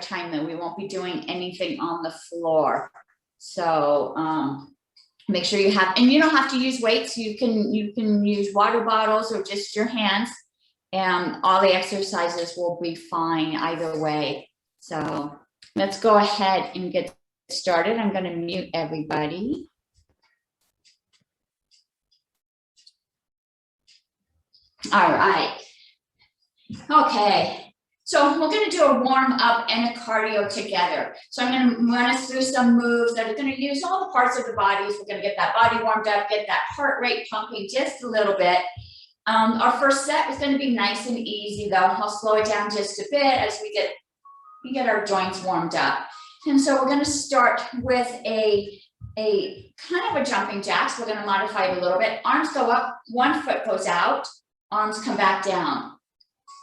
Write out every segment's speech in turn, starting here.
time that we won't be doing anything on the floor. So make sure you have, and you don't have to use weights. You can use water bottles or just your hands, and all the exercises will be fine either way. So let's go ahead and get started. I'm going to mute everybody. All right. Okay. So we're going to do a warm up and a cardio together. So I'm going to run us through some moves that are going to use all the parts of the bodies. We're going to get that body warmed up, get that heart rate pumping just a little bit. Our first set is going to be nice and easy though. I'll slow it down just a bit as we get our joints warmed up. And so we're going to start with a kind of a jumping jacks. We're going to modify it a little bit. Arms go up, one foot goes out, arms come back down.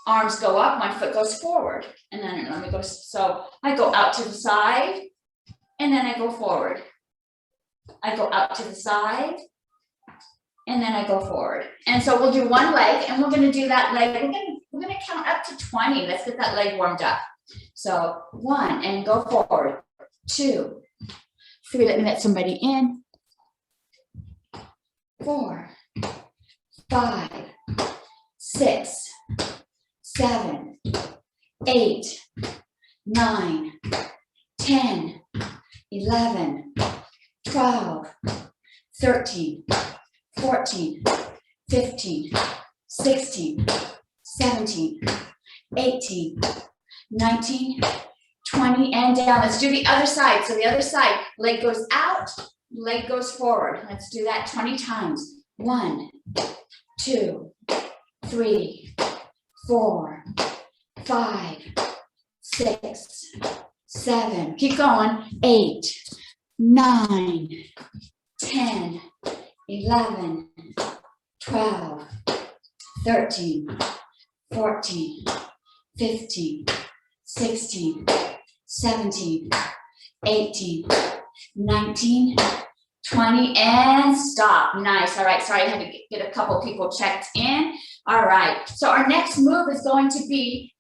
Arms go up, one foot goes forward. And then let me go, so I go out to the side, and then I go forward. I go out to the side, and then I go forward. And so we'll do one leg, and we're gonna do that leg. We're gonna count up to 20. Let's get that leg warmed up. So 1, and go forward. 2, 3, let me let somebody in. 4, 5, 6, 7, 8, 9, 10, 11, 12, 13, 14, 15, 16, 17, 18, 19, 20, and down. Let's do the other side. So the other side, leg goes out, leg goes forward. Let's do that 20 times. 1, 2, 3, 4, 5, 6, 7, keep going, 8, 9, 10, 11, 12, 13, 14, 15, 16, 17, 18, 19, 20, and stop. Nice. All right. Sorry, I had to get a couple people checked in. All right. So our next move is going to be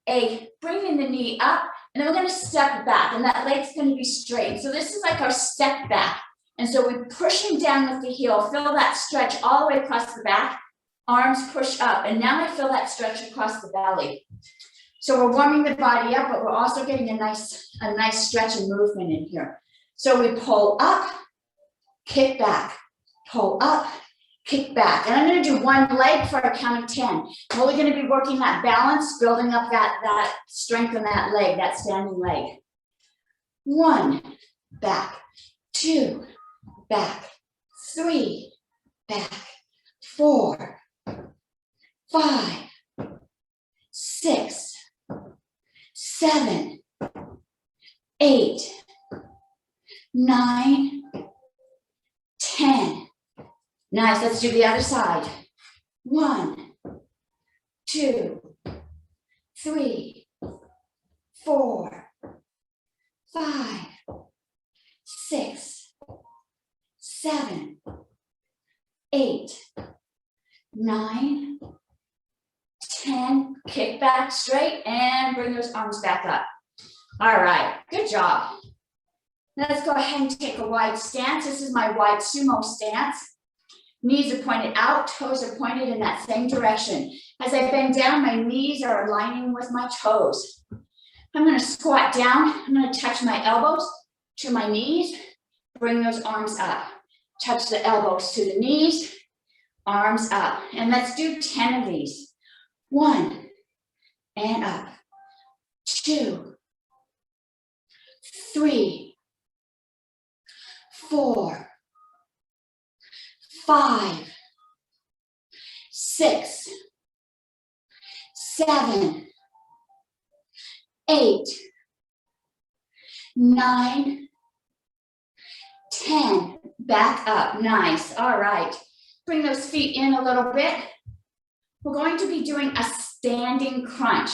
bringing the knee up, and then we're going to step back, and that leg's going to be straight. So this is like our step back. And so we're pushing down with the heel. Feel that stretch all the way across the back. Arms push up. And now I feel that stretch across the belly. So we're warming the body up, but we're also getting a nice stretch and movement in here. So we pull up, kick back, pull up, kick back. And I'm going to do one leg for a count of 10. We're really going to be working that balance, building up that strength in that leg, that standing leg. 1, back, 2, back, 3, back, 4, 5, 6, 7, 8, 9, 10. Nice. Let's do the other side. 1, 2, 3, 4, 5, 6, 7, 8, 9, 10. Kick back straight and bring those arms back up. All right. Good job. Let's go ahead and take a wide stance. This is my wide sumo stance. Knees are pointed out, toes are pointed in that same direction. As I bend down, my knees are aligning with my toes. I'm going to squat down. I'm going to touch my elbows to my knees. Bring those arms up. Touch the elbows to the knees. Arms up. And let's do 10 of these. 1, and up. 2, 3, 4, 5, 6, 7, 8, 9, 10. Back up. Nice. All right. Bring those feet in a little bit. We're going to be doing a standing crunch.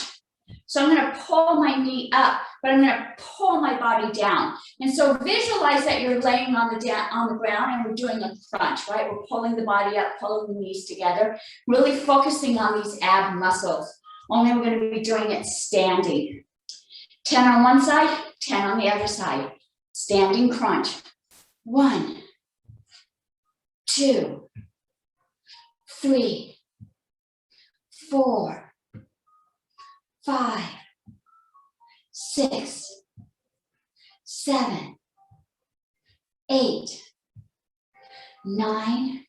So I'm going to pull my knee up, but I'm going to pull my body down. And so visualize that you're laying on the ground and we're doing a crunch, right? We're pulling the body up, pulling the knees together, really focusing on these ab muscles. Only we're going to be doing it standing. 10 on one side, 10 on the other side. Standing crunch. 1, 2, 3, 4, 5, 6, 7, 8, 9,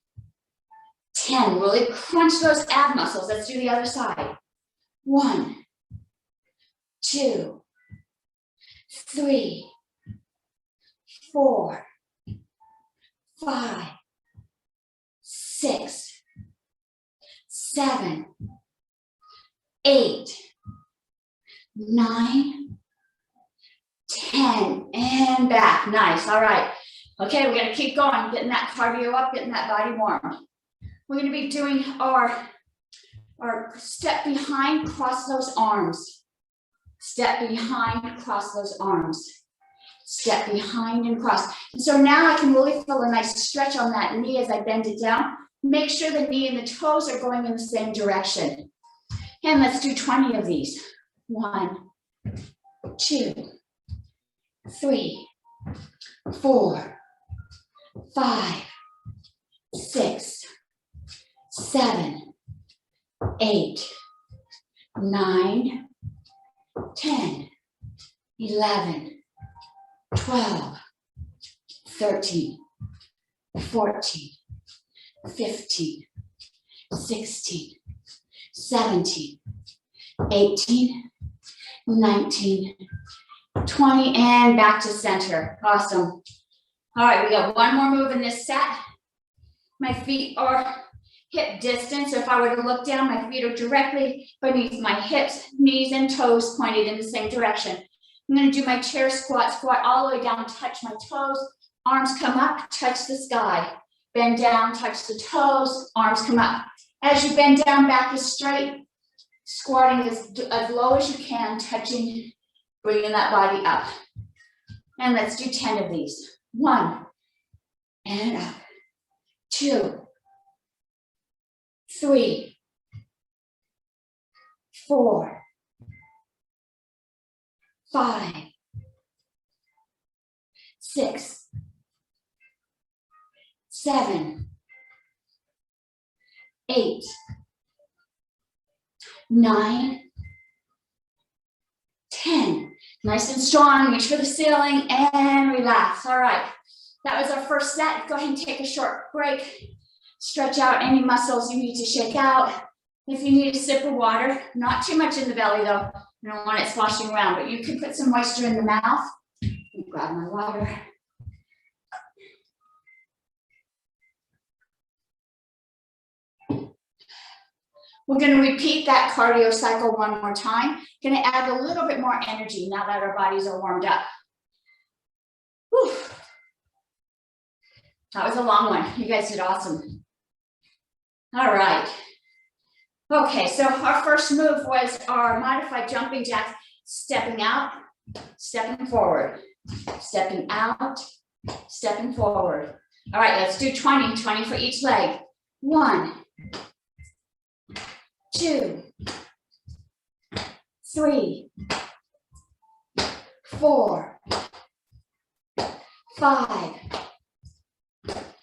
10. Really crunch those ab muscles. Let's do the other side. 1, 2, 3, 4, 5, 6, 7, 8, 9, 10, and back. Nice. All right. Okay, we're going to keep going, getting that cardio up, getting that body warm. We're going to be doing our step behind, cross those arms. Step behind, cross those arms. Step behind and cross. And so now I can really feel a nice stretch on that knee as I bend it down. Make sure the knee and the toes are going in the same direction. And let's do 20 of these. 1, 2, 3, 4, 5, 6, 7, 8, 9, 10, 11, 12, 13, 14, 15, 16, 17, 18, 19, 20, and back to center. Awesome. All right, we got one more move in this set. My feet are hip distance. So if I were to look down, my feet are directly beneath my hips, knees and toes pointed in the same direction. I'm going to do my chair squat, squat all the way down, touch my toes, arms come up, touch the sky. Bend down, touch the toes, arms come up. As you bend down, back is straight, squatting as low as you can, touching, bringing that body up. And let's do 10 of these. 1, and up. 2, 3, 4, 5, 6, 7, 8, 9, 10. Nice and strong. Reach for the ceiling and relax. All right. That was our first set. Go ahead and take a short break. Stretch out any muscles you need to shake out. If you need a sip of water, not too much in the belly though. You don't want it sloshing around, but you can put some moisture in the mouth. Grab my water. We're going to repeat that cardio cycle one more time. Going to add a little bit more energy now that our bodies are warmed up. Whew. That was a long one. You guys did awesome. All right. Okay, so our first move was our modified jumping jacks, stepping out, stepping forward, stepping out, stepping forward. All right, let's do 20 for each leg. 1, 2, 3, 4, 5,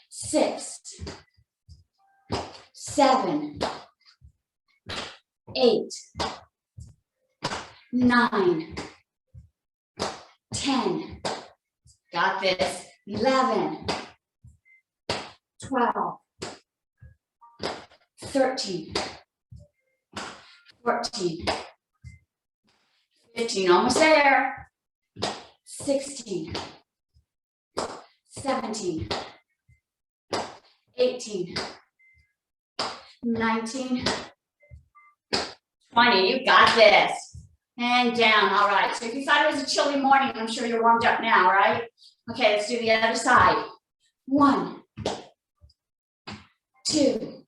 6, 7, 8, 9, 10, got this, 11, 12, 13, 14, 15, almost there, 16, 17, 18, 19, 20, you got this. And down, all right. So if you thought it was a chilly morning, I'm sure you're warmed up now, right? Okay, let's do the other side. 1, 2,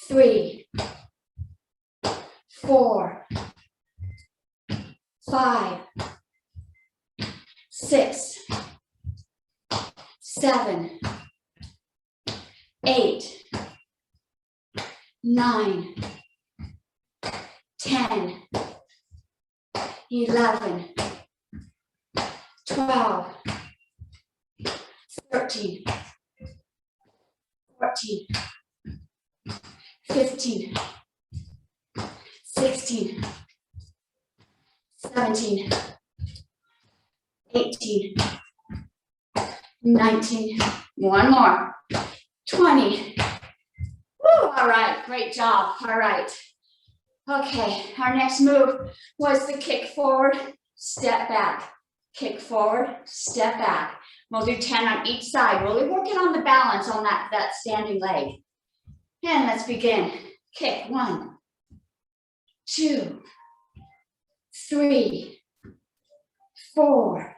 3, 4, 5, 6, 7, 8, 9, 10, 11, 12, 13, 14, 15, 16, 17, 18, 19, one more, 20. Woo, all right, great job, all right. Okay, our next move was the kick forward, step back. Kick forward, step back. We'll do 10 on each side, really working on the balance on that standing leg. And let's begin. Kick, 1, 2, 3, 4,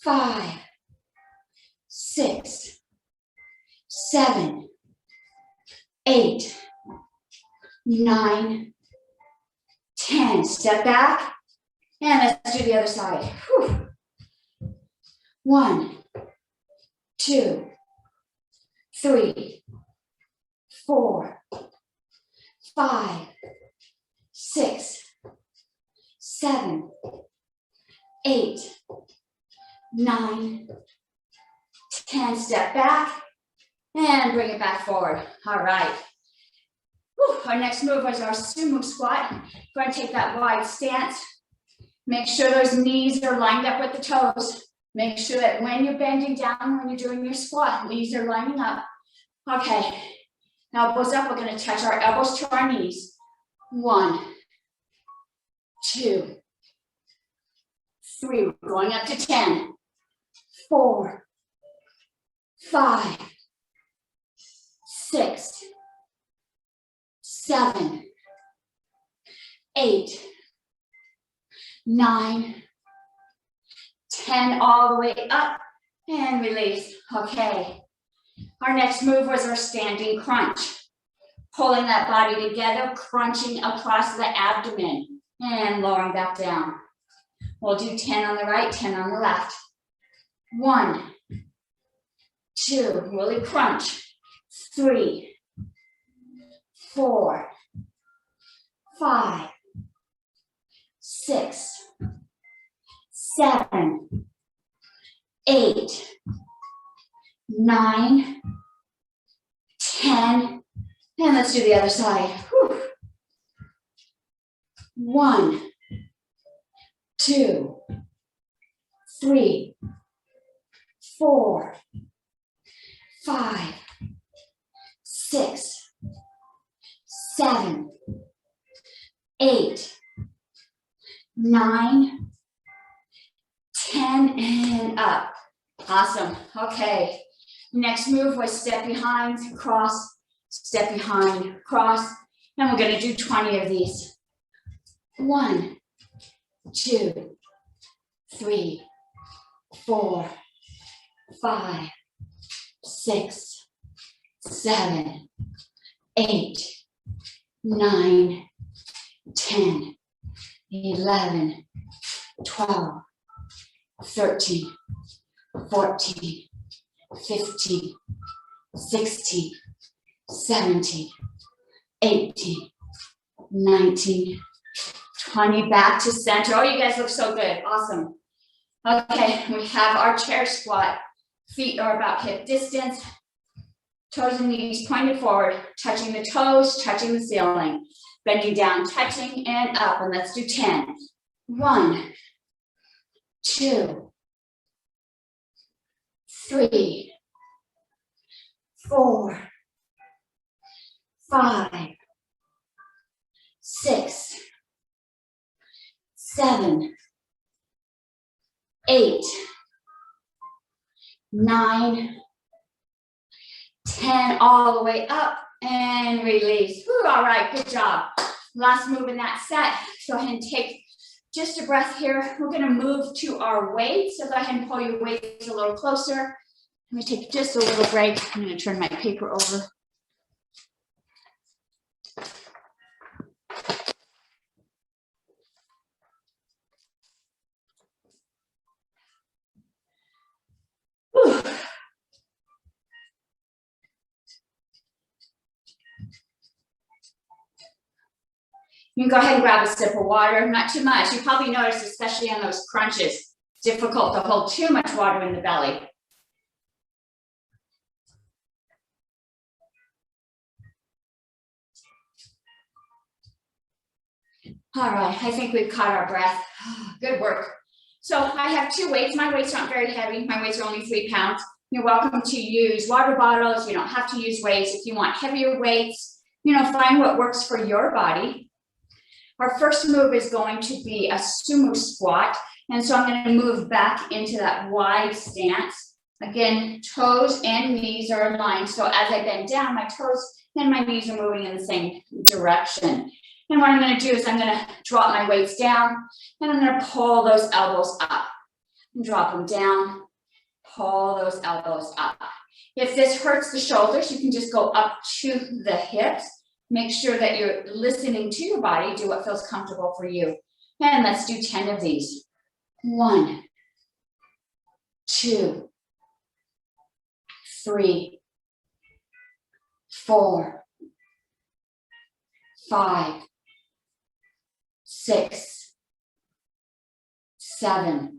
5, 6, 7, 8, 9, 10. Step back, and let's do the other side. Whew. 1, 2, 3, 4, 5, 6, 7, 8, 9, 10. Step back and bring it back forward. All right. Whew. Our next move was our Sumo Squat. We're going to take that wide stance. Make sure those knees are lined up with the toes. Make sure that when you're bending down, when you're doing your squat, knees are lining up. Okay, elbows up. We're going to touch our elbows to our knees. 1, 2, 3. We're going up to 10. 4, 5, 6, 7, 8, 9, 10, all the way up and release. Okay. Our next move was our standing crunch. Pulling that body together, crunching across the abdomen and lowering back down. We'll do 10 on the right, 10 on the left. 1, 2, really crunch. 3, 4, 5, 6, 7, 8, 9, 10, and let's do the other side. Whew. 1, 2, 3, 4, 5, 6, 7, 8, 9, 10, and up. Awesome. Okay. Next move was step behind, cross, step behind, cross. And we're going to do 20 of these. 1, 2, 3, 4, 5, 6, 7, 8, 9, 10, 11, 12, 13, 14, 15, 16, 17, 18, 19, 20, back to center. Oh, you guys look so good. Awesome. Okay, we have our chair squat. Feet are about hip distance. Toes and knees pointed forward, touching the toes, touching the ceiling. Bending down, touching, and up. And let's do 10. 1, 2, 3, 4, 5, 6, 7, 8, 9, 10, all the way up and release. Whew, all right, good job. Last move in that set. Go ahead and take just a breath here. We're going to move to our weights. So go ahead and pull your weights a little closer. Let me take just a little break. I'm going to turn my paper over. Whew. You can go ahead and grab a sip of water, not too much. You probably noticed, especially on those crunches, it's difficult to hold too much water in the belly. All right, I think we've caught our breath. Good work. So I have two weights. My weights aren't very heavy. My weights are only 3 pounds. You're welcome to use water bottles. You don't have to use weights. If you want heavier weights, find what works for your body. Our first move is going to be a sumo squat. And so I'm going to move back into that wide stance. Again, toes and knees are aligned. So as I bend down, my toes and my knees are moving in the same direction. And what I'm going to do is I'm going to drop my weights down and I'm going to pull those elbows up and drop them down, pull those elbows up. If this hurts the shoulders, you can just go up to the hips. Make sure that you're listening to your body. Do what feels comfortable for you. And let's do 10 of these. 1, 2, 3, 4, 5, 6, 7,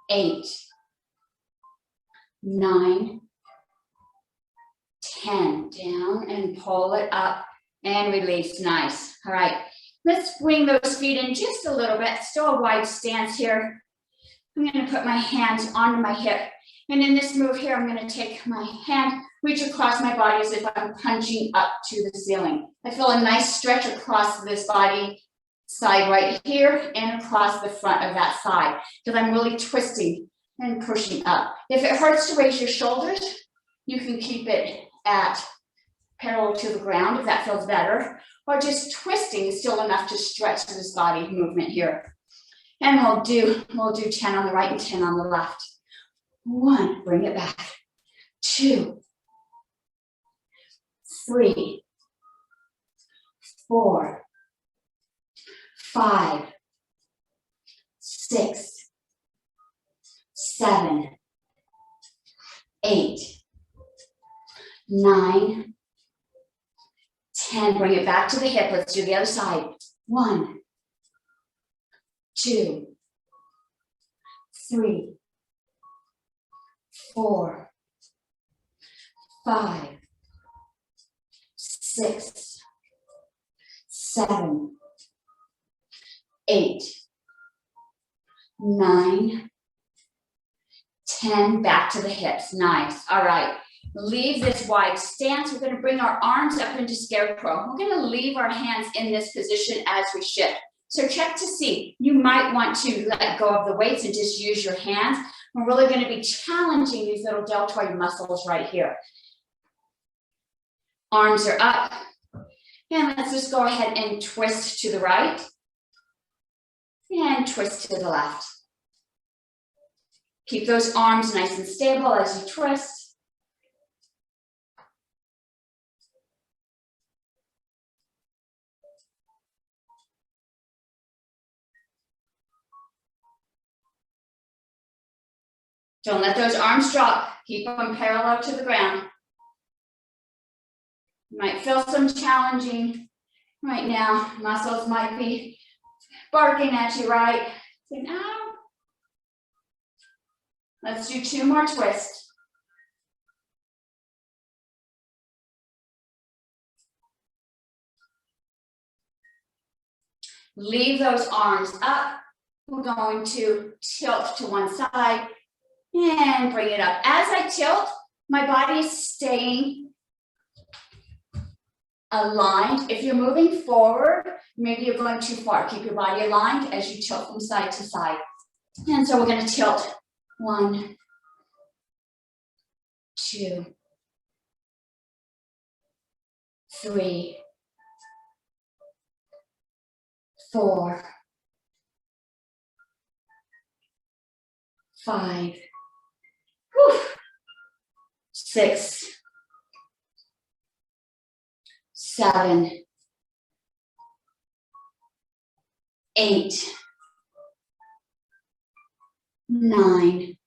8, 9, 10. Down and pull it up and release. Nice. All right. Let's bring those feet in just a little bit. Still a wide stance here. I'm going to put my hands onto my hip. And in this move here, I'm going to take my hand, reach across my body as if I'm punching up to the ceiling. I feel a nice stretch across this body side right here and across the front of that side because I'm really twisting and pushing up. If it hurts to raise your shoulders, you can keep it at parallel to the ground if that feels better, or just twisting is still enough to stretch this body movement here. And we'll do 10 on the right and 10 on the left. 1, bring it back. 2, 3, 4, 5, 6, 7, 8, 9, 10. Bring it back to the hip. Let's do the other side. 1, 2, 3, 4, 5, 6, 7, 8, 9, 10. Back to the hips. Nice. All right. Leave this wide stance. We're going to bring our arms up into Scarecrow. We're going to leave our hands in this position as we shift. So check to see. You might want to let go of the weights and just use your hands. We're really going to be challenging these little deltoid muscles right here. Arms are up. And let's just go ahead and twist to the right. And twist to the left. Keep those arms nice and stable as you twist. Don't let those arms drop. Keep them parallel to the ground. You might feel some challenging right now. Muscles might be barking at you, right? Say, no. Let's do 2 more twists. Leave those arms up. We're going to tilt to one side and bring it up. As I tilt, my body is staying aligned. If you're moving forward, maybe you're going too far. Keep your body aligned as you tilt from side to side. And so we're going to tilt. 1, 2, 3, 4, 5, 6, 7, 8, 9,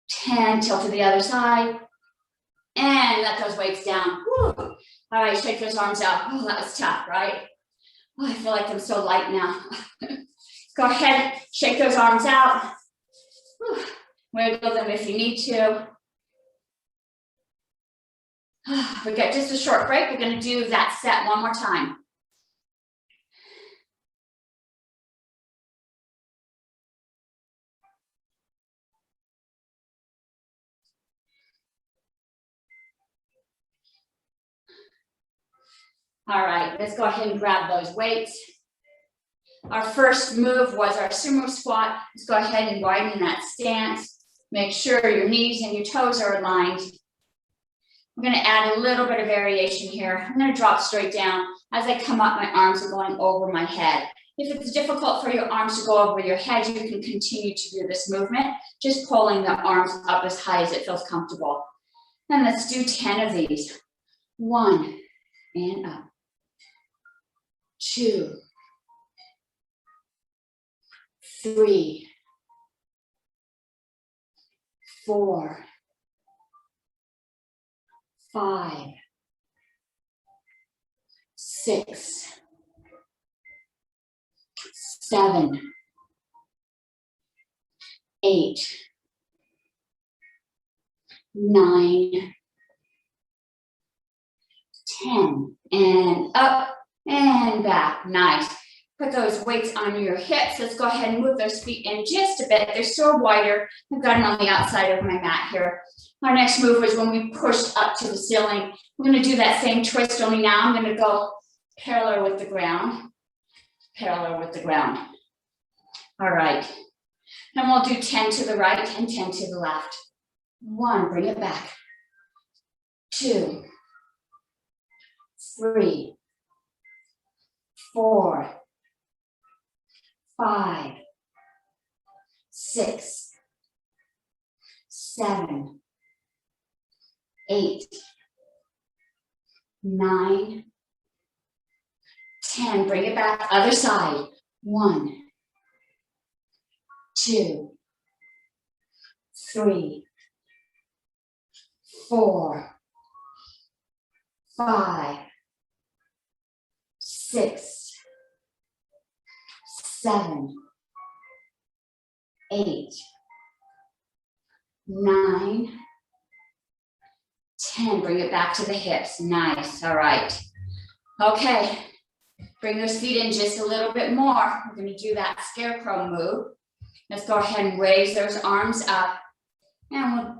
10. Tilt to the other side and let those weights down. Woo. All right, shake those arms out. Oh, that was tough, right? Oh, I feel like I'm so light now. Go ahead, shake those arms out. Whew. Wiggle them if you need to. We get just a short break. We're going to do that set one more time. All right, let's go ahead and grab those weights. Our first move was our sumo squat. Let's go ahead and widen that stance. Make sure your knees and your toes are aligned. I'm going to add a little bit of variation here. I'm going to drop straight down. As I come up, my arms are going over my head. If it's difficult for your arms to go over your head, you can continue to do this movement, just pulling the arms up as high as it feels comfortable. And let's do 10 of these. 1, and up. 2, 3, 4, 5, 6, 7, 8, 9, 10, and up and back. Nice. Put those weights on your hips. Let's go ahead and move those feet in just a bit. They're still wider. I've got them on the outside of my mat here. Our next move was when we pushed up to the ceiling. We're going to do that same twist, only now I'm going to go parallel with the ground. Parallel with the ground. All right. And we'll do 10 to the right and 10 to the left. 1, bring it back. 2, 3, 4, 5, 6, 7, 8, 9, 10. Bring it back, other side. 1, 2, 3, 4, 5, 6, 7, 8, 9, 10. Bring it back to the hips. Nice. All right. Okay. Bring those feet in just a little bit more. We're going to do that scarecrow move. Let's go ahead and raise those arms up. And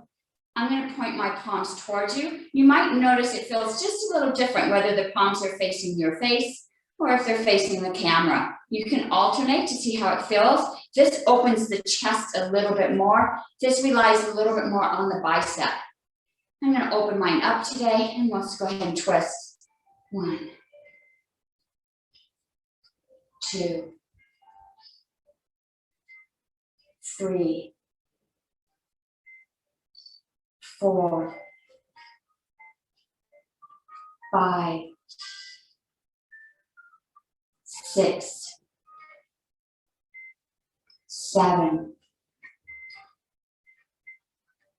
I'm going to point my palms towards you. You might notice it feels just a little different, whether the palms are facing your face or if they're facing the camera. You can alternate to see how it feels. This opens the chest a little bit more. This relies a little bit more on the bicep. I'm going to open mine up today, and let's go ahead and twist. 1, 2, 3, 4, 5, 6, 7,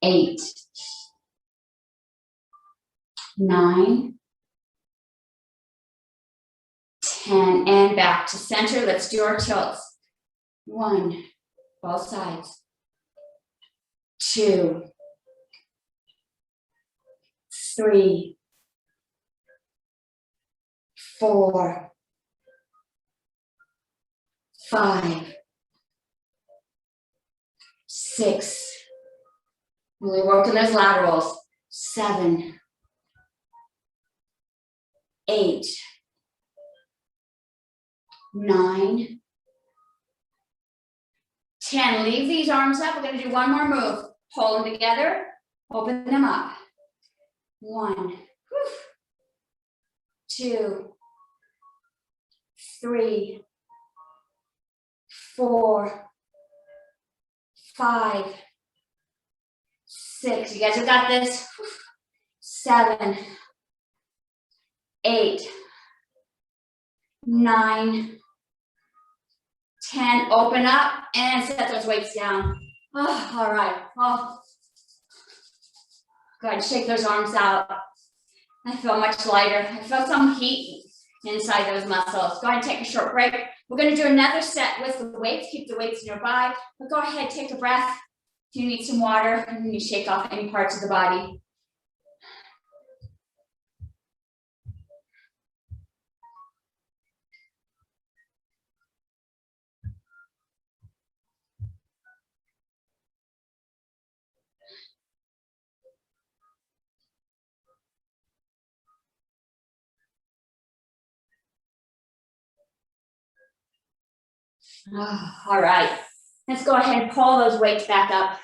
8, 9, 10, and back to center. Let's do our tilts. 1, both sides. 2, 3, 4, 5, 6. Really working those laterals. 7, 8, 9, 10. Leave these arms up. We're going to do one more move. Hold them together. Open them up. 1, 2, 3, 4, 5, 6. You guys have got this. 7, 8, 9, 10. Open up and set those weights down. Oh, all right. Oh. Go ahead and shake those arms out. I feel much lighter. I feel some heat inside those muscles. Go ahead and take a short break. We're going to do another set with the weights. Keep the weights nearby, but go ahead, take a breath. If you need some water, and then you shake off any parts of the body. Oh, all right, let's go ahead and pull those weights back up.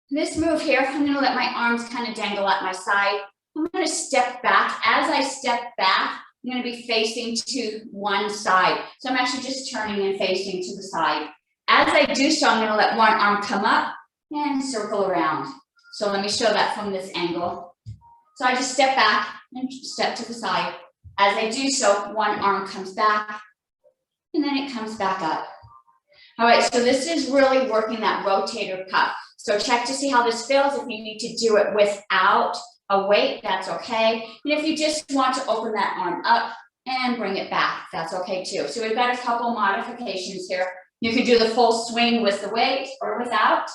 This move here, I'm going to let my arms kind of dangle at my side. I'm going to step back. As I step back, I'm going to be facing to one side. So I'm actually just turning and facing to the side. As I do so, I'm going to let one arm come up and circle around. So let me show that from this angle. So I just step back and step to the side. As I do so, one arm comes back and then it comes back up. All right, so this is really working that rotator cuff. So check to see how this feels. If you need to do it without a weight, that's okay. And if you just want to open that arm up and bring it back, that's okay too. So we've got a couple modifications here. You can do the full swing with the weight or without.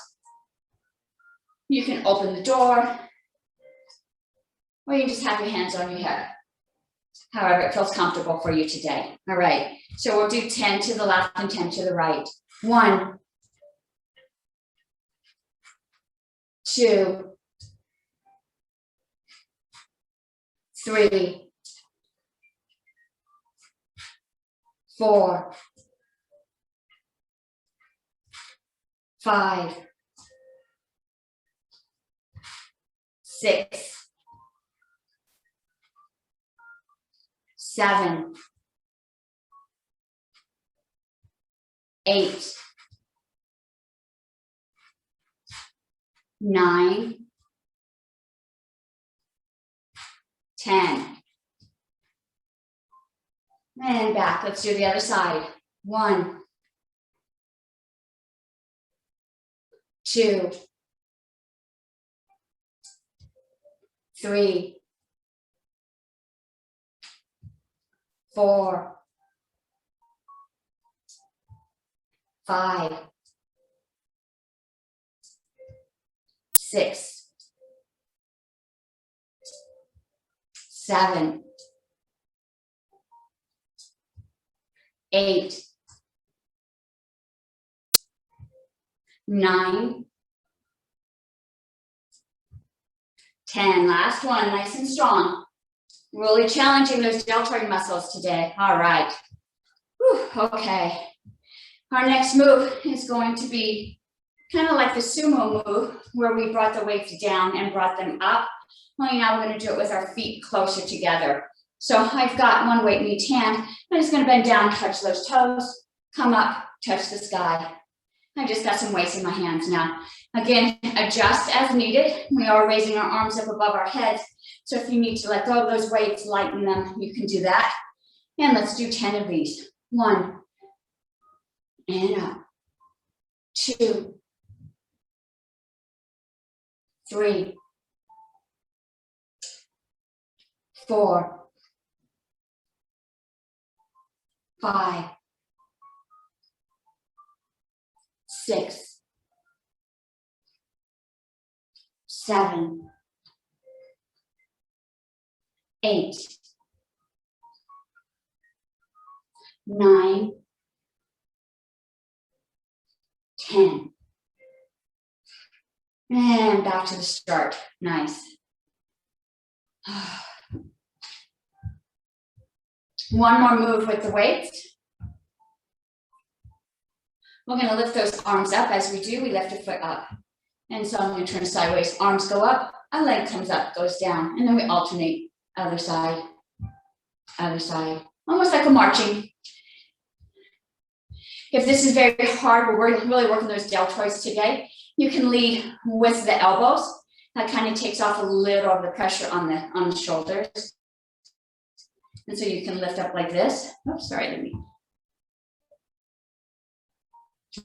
You can open the door, or you can just have your hands on your head. However it feels comfortable for you today. All right, so we'll do 10 to the left and 10 to the right. 1, 2, 3, 4, 5, 6, 7, 8, 9, 10. And back. Let's do the other side. 1, 2, 3, 4, 5, 6, 7, 8, 9, 10. Last one, nice and strong. Really challenging those deltoid muscles today. All right. Whew, okay. Our next move is going to be kind of like the sumo move, where we brought the weights down and brought them up. Only now we're going to do it with our feet closer together. So I've got one weight in each hand. I'm just going to bend down, touch those toes, come up, touch the sky. I just got some weights in my hands now. Again, adjust as needed. We are raising our arms up above our heads. So if you need to let go of those weights, lighten them, you can do that. And let's do 10 of these. 1, and up. 2, 3, 4, 5, 6, 7, 8, 9, 10. And back to the start. Nice. One more move with the weights. We're going to lift those arms up. As we do, we lift a foot up. And so I'm going to turn sideways. Arms go up, a leg comes up, goes down. And then we alternate. Other side, almost like a marching. If this is very hard, we're really working those deltoids today. You can lead with the elbows. That kind of takes off a little of the pressure on the shoulders. And so you can lift up like this. Oops, sorry, let me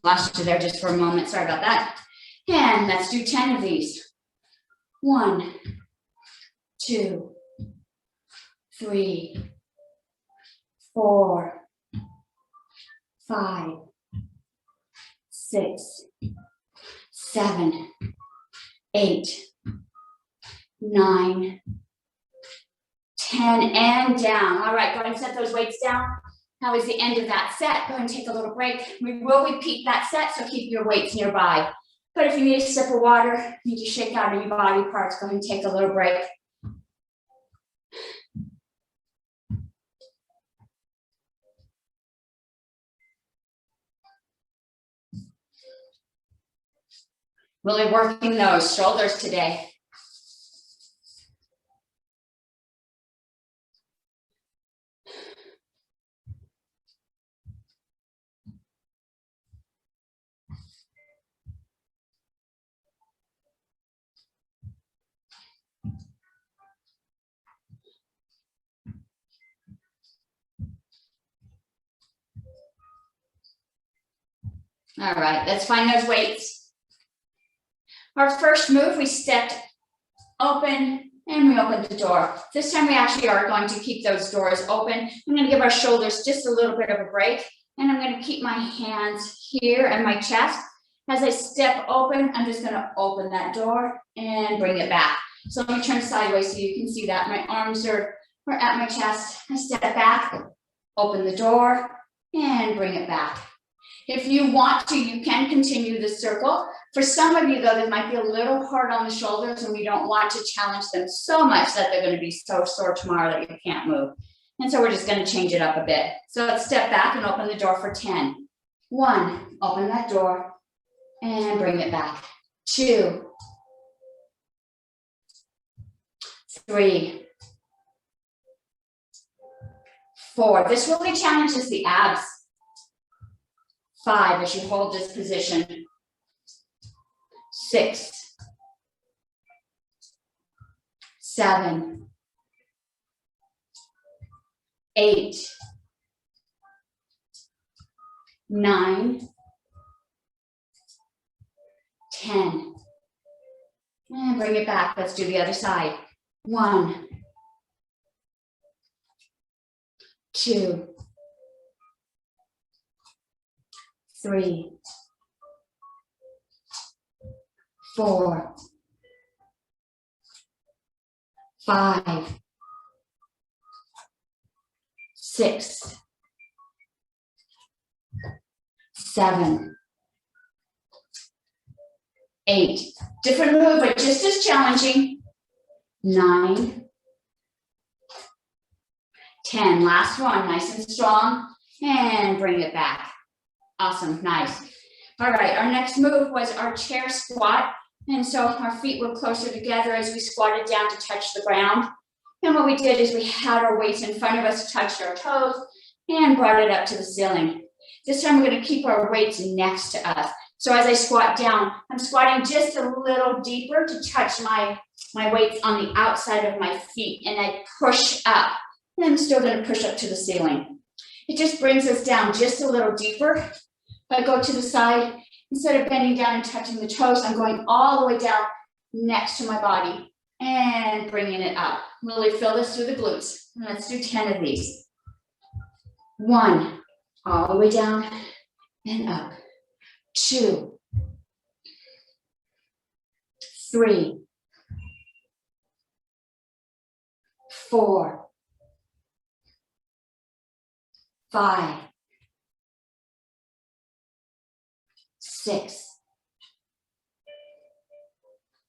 lost you there just for a moment. Sorry about that. And let's do 10 of these. 1, 2, 3, 4, 5, 6, 7, 8, 9, 10, and down. All right, go ahead and set those weights down. That was the end of that set. Go ahead and take a little break. We will repeat that set, so keep your weights nearby. But if you need a sip of water, you need to shake out any body parts, go ahead and take a little break. Really working those shoulders today. All right, let's find those weights. Our first move, we stepped open and we opened the door. This time we actually are going to keep those doors open. I'm going to give our shoulders just a little bit of a break, and I'm going to keep my hands here and my chest. As I step open, I'm just going to open that door and bring it back. So let me turn sideways so you can see that. My arms are at my chest. I step back, open the door, and bring it back. If you want to, you can continue the circle. For some of you, though, this might be a little hard on the shoulders, and we don't want to challenge them so much that they're going to be so sore tomorrow that you can't move. And so we're just going to change it up a bit. So let's step back and open the door for 10. 1, open that door and bring it back. 2, 3, 4. This really challenges the abs. 5, as you hold this position. 6, 7, 8, 9, 10. And bring it back. Let's do the other side. 1, 2, 3, 4, 5, 6, 7, 8. Different move, but just as challenging. 9, 10. Last one, nice and strong, and bring it back. Awesome, nice. All right, our next move was our chair squat. And so our feet were closer together as we squatted down to touch the ground. And what we did is we had our weights in front of us, touched our toes, and brought it up to the ceiling. This time we're going to keep our weights next to us. So as I squat down, I'm squatting just a little deeper to touch my weights on the outside of my feet, and I push up. And I'm still going to push up to the ceiling. It just brings us down just a little deeper. If I go to the side, instead of bending down and touching the toes, I'm going all the way down next to my body and bringing it up. Really fill this through the glutes. And let's do 10 of these. 1, all the way down and up. 2, 3, 4, 5, 6,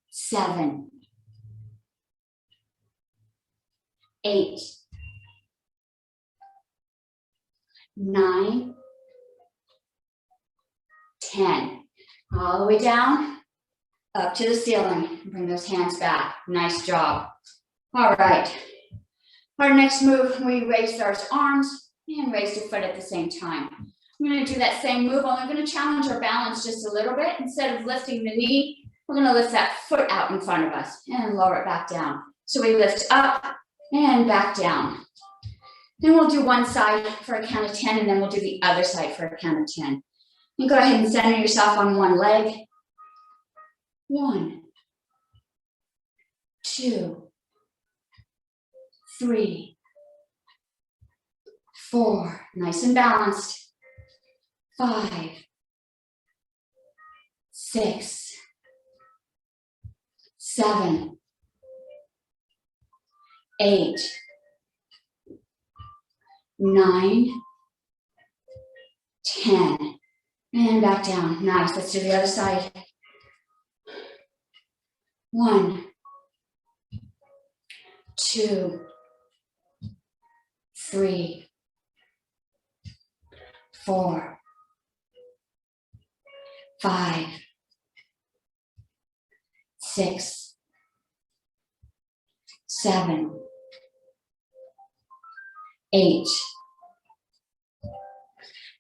7, 8, 9, 10. All the way down, up to the ceiling. Bring those hands back. Nice job. All right. Our next move, we raised our arms and raised a foot at the same time. I'm going to do that same move, only I'm going to challenge our balance just a little bit. Instead of lifting the knee, we're going to lift that foot out in front of us and lower it back down. So we lift up and back down. Then we'll do one side for a count of 10, and then we'll do the other side for a count of 10. And go ahead and center yourself on one leg. 1, 2, 3, 4, nice and balanced. 5, 6, 7, 8, 9, 10. And back down. Nice. Let's do the other side. 1, 2, 3, 4, 5, 6, 7, 8,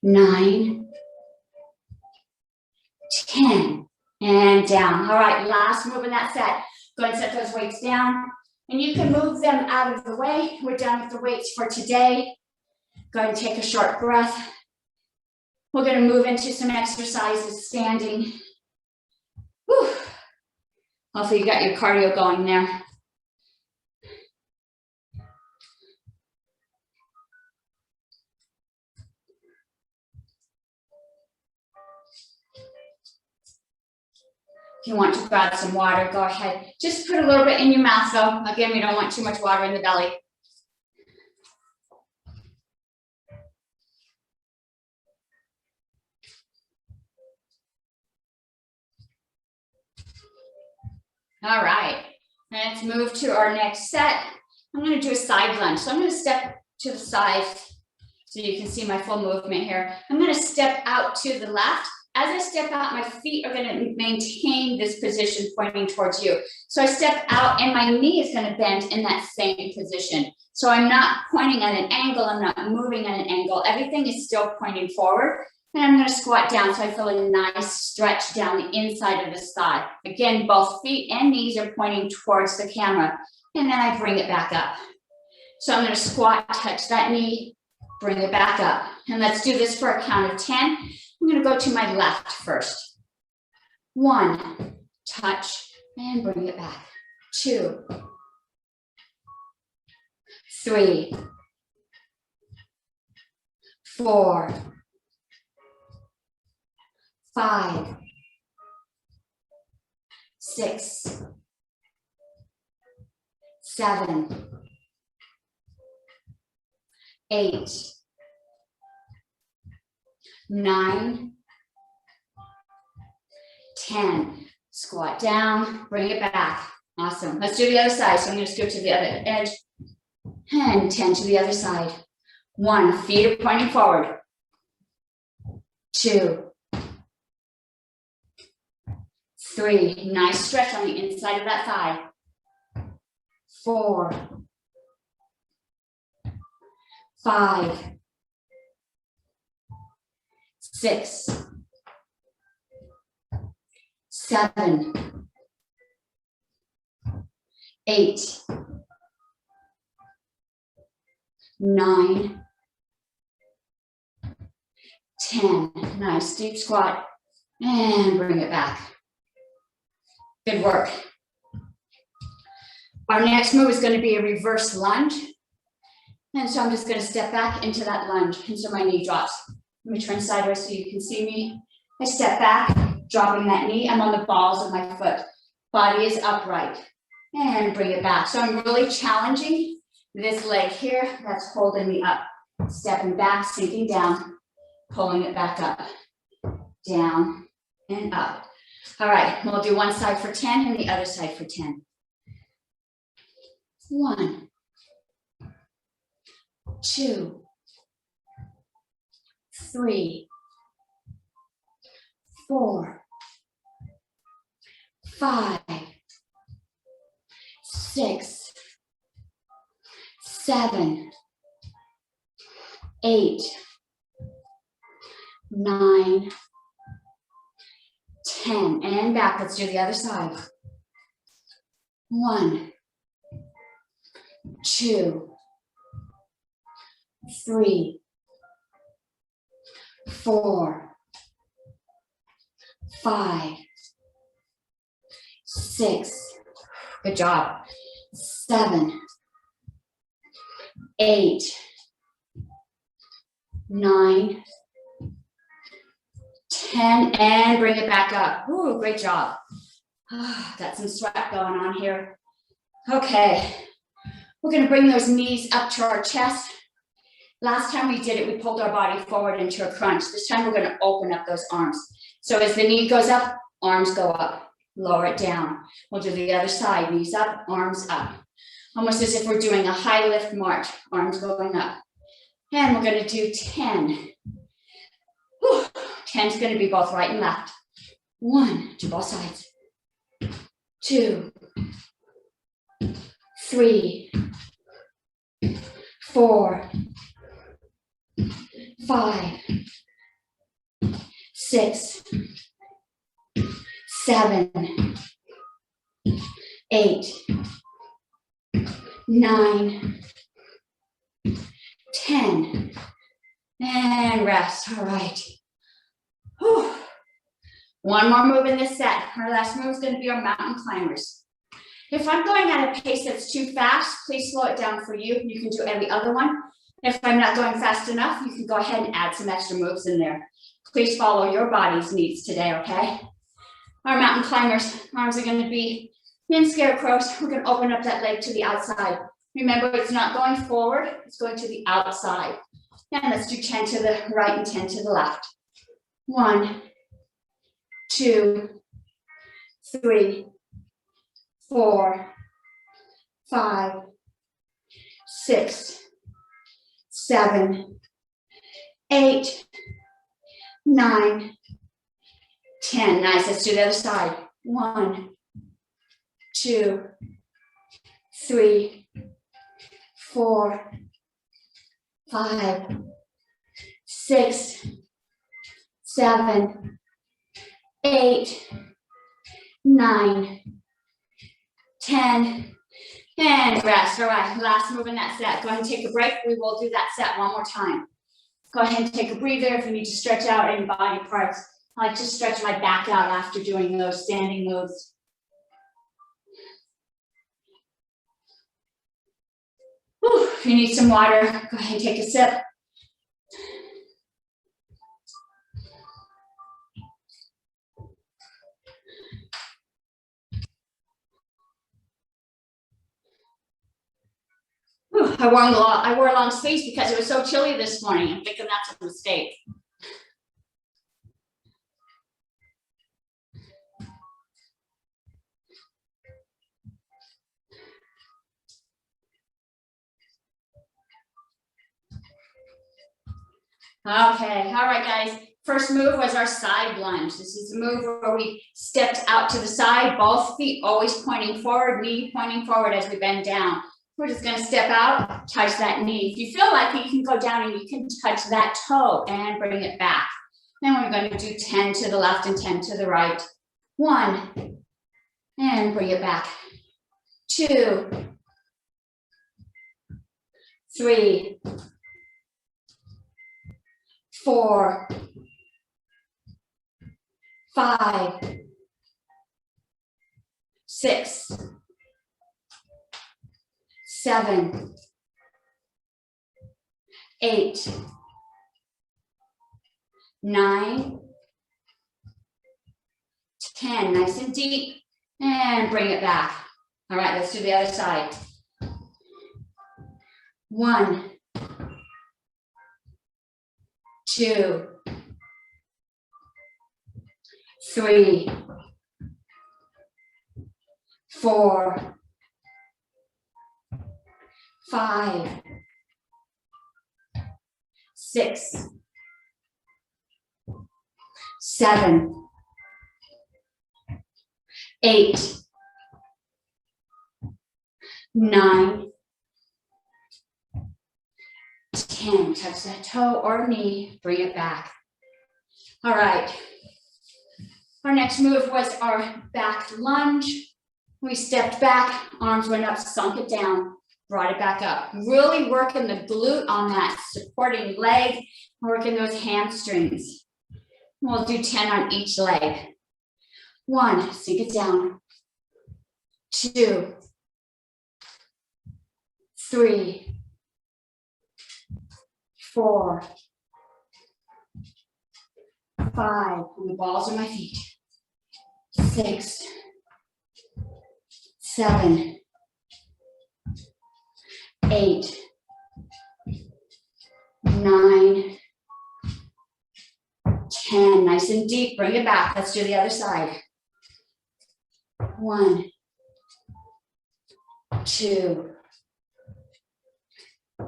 9, 10. And down. All right, last move in that set. Go ahead and set those weights down. And you can move them out of the way. We're done with the weights for today. Go ahead and take a short breath. We're going to move into some exercises standing. Whew. Hopefully you got your cardio going there. If you want to grab some water, go ahead. Just put a little bit in your mouth though. Again, we don't want too much water in the belly. All right, let's move to our next set. I'm going to do a side lunge. So I'm going to step to the side so you can see my full movement here. I'm going to step out to the left. As I step out, my feet are going to maintain this position pointing towards you. So I step out and my knee is going to bend in that same position. So I'm not pointing at an angle. I'm not moving at an angle. Everything is still pointing forward. And I'm going to squat down so I feel a nice stretch down the inside of the thigh. Again, both feet and knees are pointing towards the camera. And then I bring it back up. So I'm going to squat, touch that knee, bring it back up. And let's do this for a count of 10. I'm going to go to my left first. 1, touch, and bring it back. 2, 3, 4, 5, 6, 7, 8, 9, 10. Squat down, bring it back. Awesome. Let's do the other side. So I'm going to go to the other edge and 10 to the other side. 1, feet are pointing forward. 2, 3, nice stretch on the inside of that thigh. 4, 5, 6, 7, 8, 9, 10. Nice deep squat and bring it back. Good work. Our next move is going to be a reverse lunge. And so I'm just going to step back into that lunge. And so my knee drops. Let me turn sideways so you can see me. I step back, dropping that knee. I'm on the balls of my foot. Body is upright. And bring it back. So I'm really challenging this leg here. That's holding me up. Stepping back, sinking down, pulling it back up. Down and up. All right, we'll do one side for 10 and the other side for 10. 1, 2, 3, 4, 5, 6, 7, 8, 9, 10. And back. Let's do the other side. 1, 2, 3, 4, 5, 6, Good job. 7, 8, 9, 10, and bring it back up. Ooh, great job. Got some sweat going on here. Okay, we're gonna bring those knees up to our chest. Last time we did it, we pulled our body forward into a crunch. This time we're gonna open up those arms. So as the knee goes up, arms go up, lower it down. We'll do the other side, knees up, arms up. Almost as if we're doing a high lift march, arms going up. And we're gonna do 10. 10 is gonna be both right and left. 1 to both sides. 2, 3, 4, 5, 6, 7, 8, 9, 10, and rest. All right. Whew. One more move in this set. Our last move is going to be our mountain climbers. If I'm going at a pace that's too fast, please slow it down for you. You can do every other one. If I'm not going fast enough, you can go ahead and add some extra moves in there. Please follow your body's needs today, okay? Our mountain climbers, arms are going to be in scarecrows. We're going to open up that leg to the outside. Remember, it's not going forward, it's going to the outside. And let's do 10 to the right and 10 to the left. 1, 2, 3, 4, 5, 6, 7, 8, 9, 10. Nice. Let's do the other side. 1, 2, 3, 4, 5, 6, 7, 8, 9, 10, and rest. All right, last move in that set. Go ahead and take a break. We will do that set one more time. Go ahead and take a breather if you need to stretch out any body parts. I like to stretch my back out after doing those standing moves. Whew, if you need some water, go ahead and take a sip. Whew, I wore long sleeves because it was so chilly this morning. I'm thinking that's a mistake. Okay, all right, guys. First move was our side lunge. This is a move where we stepped out to the side, both feet always pointing forward, knee pointing forward as we bend down. We're just going to step out, touch that knee. If you feel like it, you can go down and you can touch that toe and bring it back. Then we're going to do 10 to the left and 10 to the right. 1, and bring it back. 2, 3, 4, 5, 6, 7, 8, 9, 10. Nice and deep, and bring it back. All right, let's do the other side. 1, 2, 3, 4, 5, 6, 7, 8, 9, 10. Touch that toe or knee, bring it back. All right. Our next move was our back lunge. We stepped back, arms went up, sunk it down, brought it back up. Really working the glute on that supporting leg, working those hamstrings. We'll do 10 on each leg. 1, sink it down. 2, 3, 4, 5, and the balls are my feet. 6, 7, 8, 9, 10. Nice and deep. Bring it back. Let's do the other side. 1, 2,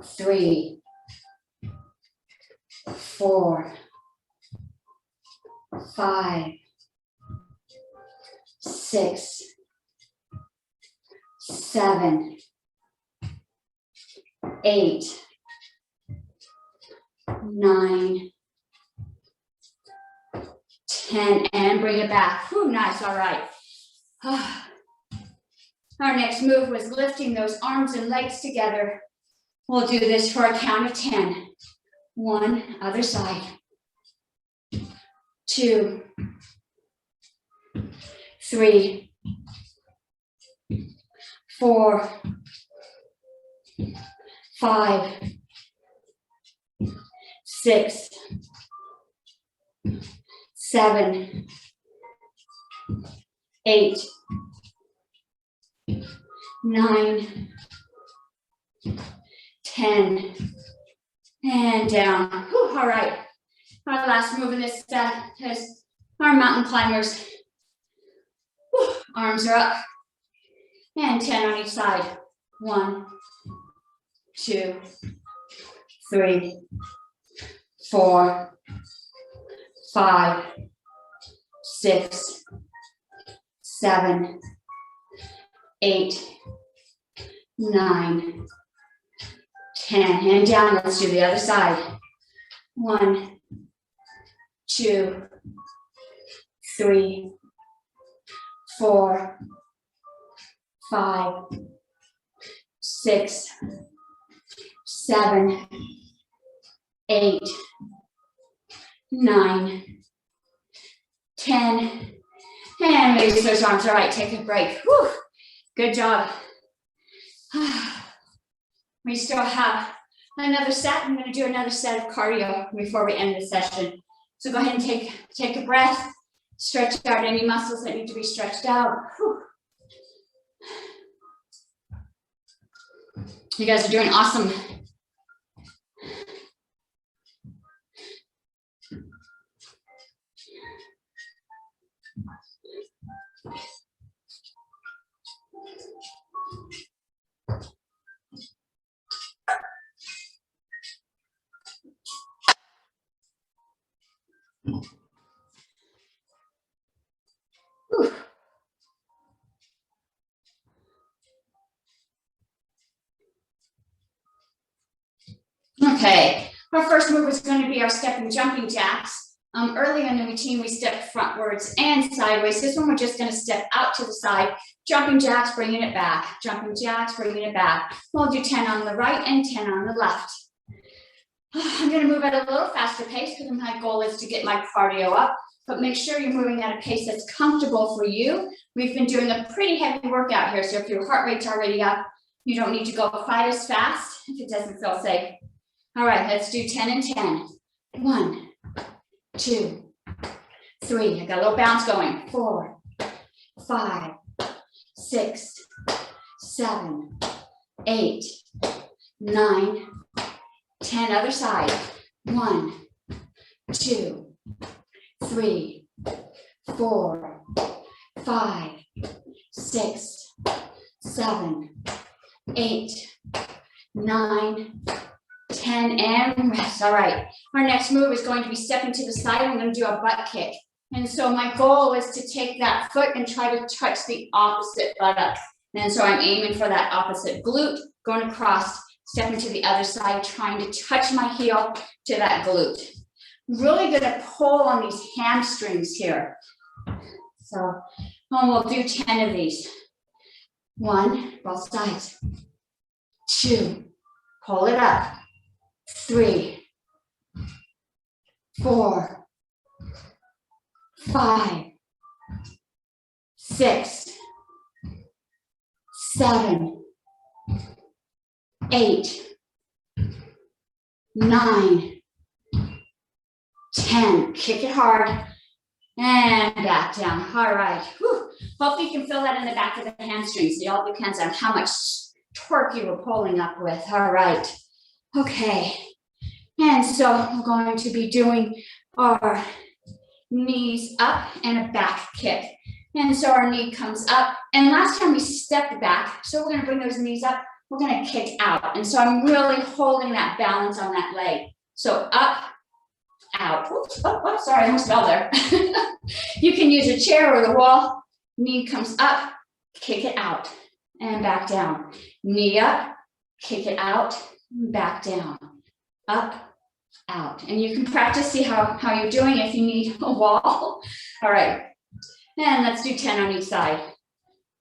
3, 4, 5, 6, 7, 8, 9, 10, and bring it back. Whew, nice, all right. Our next move was lifting those arms and legs together. We'll do this for a count of 10. 1, other side. 2, 3, 4, 5, 6, 7, 8, 9, 10, and down. Whew, all right. Our last move in this set is our mountain climbers. Whew, arms are up. And 10 on each side. 1, 2, 3, 4, 5, 6, 7, 8, 9, 10. And down. Let's do the other side. 1, 2, 3, 4, 5, 6, 7, 8, 9, 10. And release those arms. All right, take a break. Whew. Good job. We still have another set. I'm going to do another set of cardio before we end the session. So go ahead and take a breath. Stretch out any muscles that need to be stretched out. Whew. You guys are doing awesome. Whew. Okay, our first move is going to be our stepping jumping jacks. Earlier in the routine, we stepped frontwards and sideways. This one, we're just going to step out to the side, jumping jacks, bringing it back, jumping jacks, bringing it back. We'll do 10 on the right and 10 on the left. I'm going to move at a little faster pace because my goal is to get my cardio up, but make sure you're moving at a pace that's comfortable for you. We've been doing a pretty heavy workout here, so if your heart rate's already up, you don't need to go quite as fast if it doesn't feel safe. All right, let's do 10 and 10. 1, 2, 3. I got a little bounce going. 4, 5, 6, 7, 8, 9, 10. Other side. 1, 2, 3, 4, 5, 6, 7, 8, 9, 10, and rest. All right. Our next move is going to be stepping to the side. I'm going to do a butt kick. And so my goal is to take that foot and try to touch the opposite buttock. And so I'm aiming for that opposite glute, going across, stepping to the other side, trying to touch my heel to that glute. Really going to pull on these hamstrings here. So we'll do 10 of these. 1, both sides. 2, pull it up. 3, 4, 5, 6, 7, 8, 9, 10. Kick it hard and back down. All right. Whew. Hope you can feel that in the back of the hamstrings. It all depends on how much torque you were pulling up with. All right. Okay. And so we're going to be doing our knees up and a back kick. And so our knee comes up. And last time we stepped back, so we're going to bring those knees up. We're going to kick out. And so I'm really holding that balance on that leg. So up, out. Oops, oh, sorry, I almost fell there. You can use a chair or the wall. Knee comes up, kick it out, and back down. Knee up, kick it out, back down. Up, out. And you can practice, see how you're doing if you need a wall. All right. And let's do 10 on each side.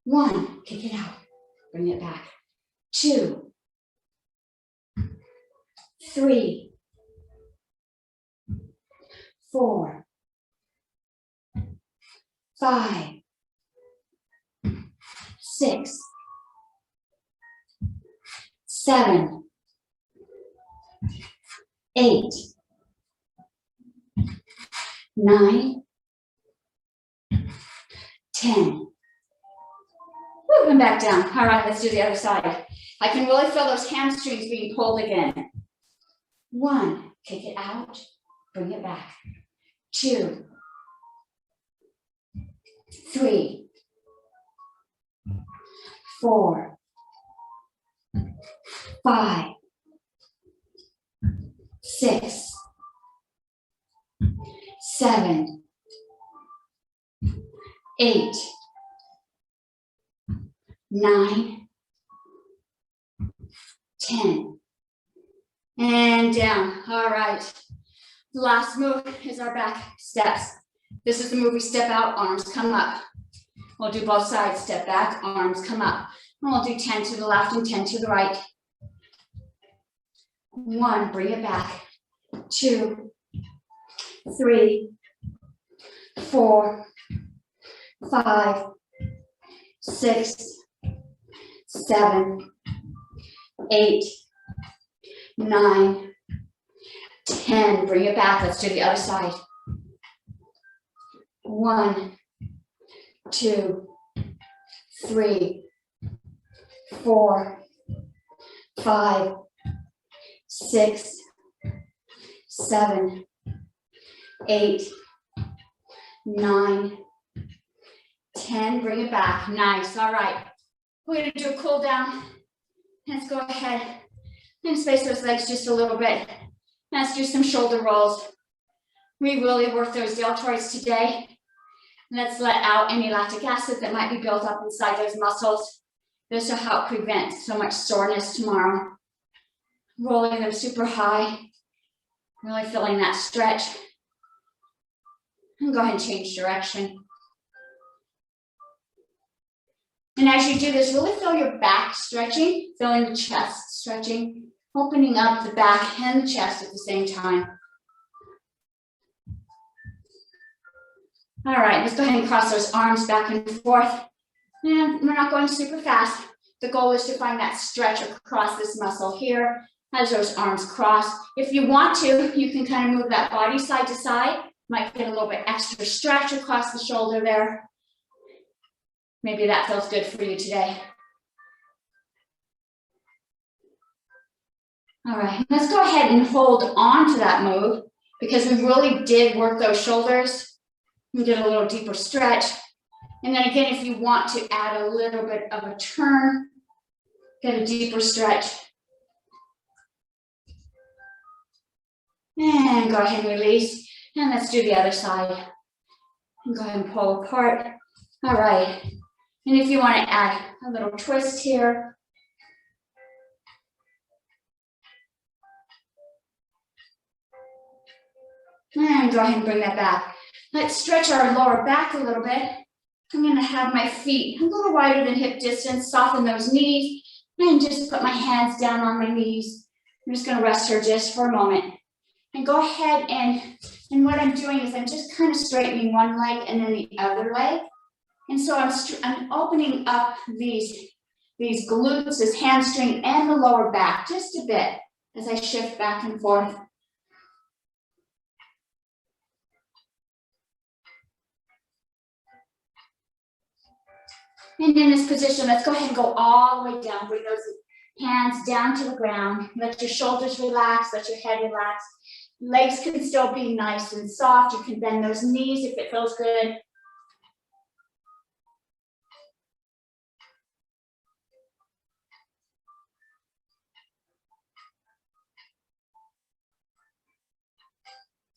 1, kick it out, bring it back. 2, 3, 4, 5, 6, 7, 8, 9, 10. Woo, and back down. All right, let's do the other side. I can really feel those hamstrings being pulled again. 1, kick it out, bring it back. 2, 3, 4, 5, 6, 7, 8, 9, 10. And down. All right. The last move is our back steps. This is the move we step out, arms come up. We'll do both sides, step back, arms come up. And we'll do 10 to the left and 10 to the right. 1, bring it back. 2, 3, 4, 5, 6, 7, 8, 9, 10. Bring it back. Let's do the other side. 1, 2, 3, 4, 5, 6, 7, 8, 9, 10. Bring it back. Nice. All right. We're going to do a cool down. Let's go ahead and space those legs just a little bit. Let's do some shoulder rolls. We really work those deltoids today. Let's let out any lactic acid that might be built up inside those muscles. This will help prevent so much soreness tomorrow. Rolling them super high. Really feeling that stretch. And go ahead and change direction. And as you do this, really feel your back stretching, feeling the chest stretching, opening up the back and the chest at the same time. All right, let's go ahead and cross those arms back and forth. And we're not going super fast. The goal is to find that stretch across this muscle here as those arms cross. If you want to, you can kind of move that body side to side. Might get a little bit extra stretch across the shoulder there. Maybe that feels good for you today. All right, let's go ahead and hold on to that move because we really did work those shoulders. We did a little deeper stretch. And then again, if you want to add a little bit of a turn, get a deeper stretch. And go ahead and release. And let's do the other side. And go ahead and pull apart. All right. And if you want to add a little twist here. And go ahead and bring that back. Let's stretch our lower back a little bit. I'm going to have my feet a little wider than hip distance, soften those knees, and just put my hands down on my knees. I'm just going to rest here just for a moment. And go ahead and what I'm doing is I'm just kind of straightening one leg and then the other leg. And so I'm opening up these these glutes, this hamstring, and the lower back just a bit as I shift back and forth. And in this position, let's go ahead and go all the way down. Bring those hands down to the ground. Let your shoulders relax, let your head relax. Legs can still be nice and soft. You can bend those knees if it feels good.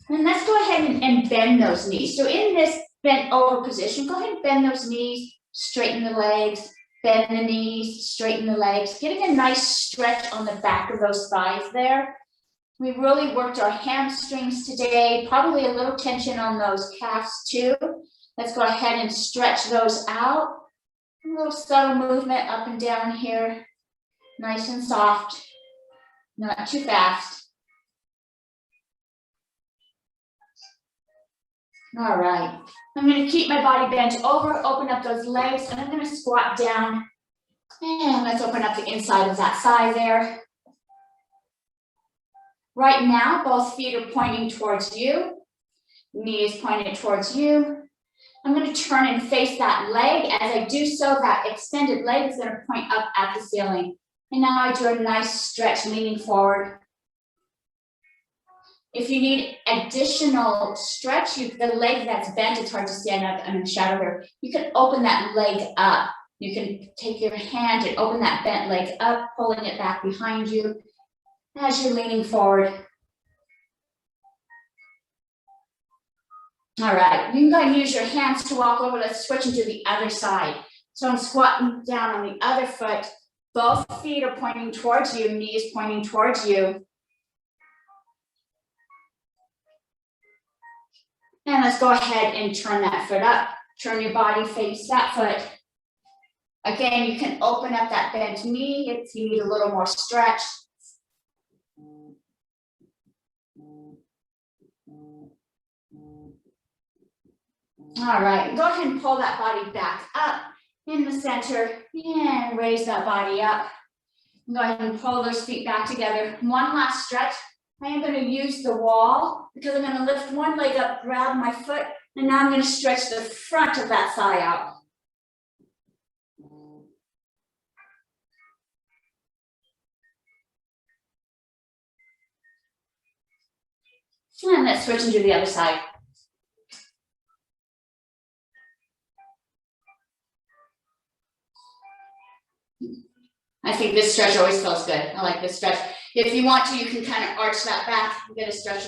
And let's go ahead and bend those knees. So in this bent over position, go ahead and bend those knees, straighten the legs, bend the knees, straighten the legs, getting a nice stretch on the back of those thighs there. We really worked our hamstrings today, probably a little tension on those calves too. Let's go ahead and stretch those out. A little subtle movement up and down here, nice and soft, not too fast. All right, I'm going to keep my body bent over, open up those legs, and I'm going to squat down. And let's open up the inside of that thigh there. Right now, both feet are pointing towards you. Knee is pointed towards you. I'm going to turn and face that leg. As I do so, that extended leg is going to point up at the ceiling. And now I do a nice stretch, leaning forward. If you need additional stretch, the leg that's bent, it's hard to stand up. I'm in the shadow here. You can open that leg up. You can take your hand and open that bent leg up, pulling it back behind you as you're leaning forward. All right, you can go and use your hands to walk over. Let's switch into the other side. So I'm squatting down on the other foot. Both feet are pointing towards you, knee is pointing towards you. And let's go ahead and turn that foot up. Turn your body, face that foot. Again, you can open up that bent knee if you need a little more stretch. All right, go ahead and pull that body back up in the center and raise that body up. Go ahead and pull those feet back together. One last stretch. I am going to use the wall because I'm going to lift one leg up, grab my foot, and now I'm going to stretch the front of that thigh out. And let's switch into the other side. I think this stretch always feels good. I like this stretch. If you want to, you can kind of arch that back, get a stretch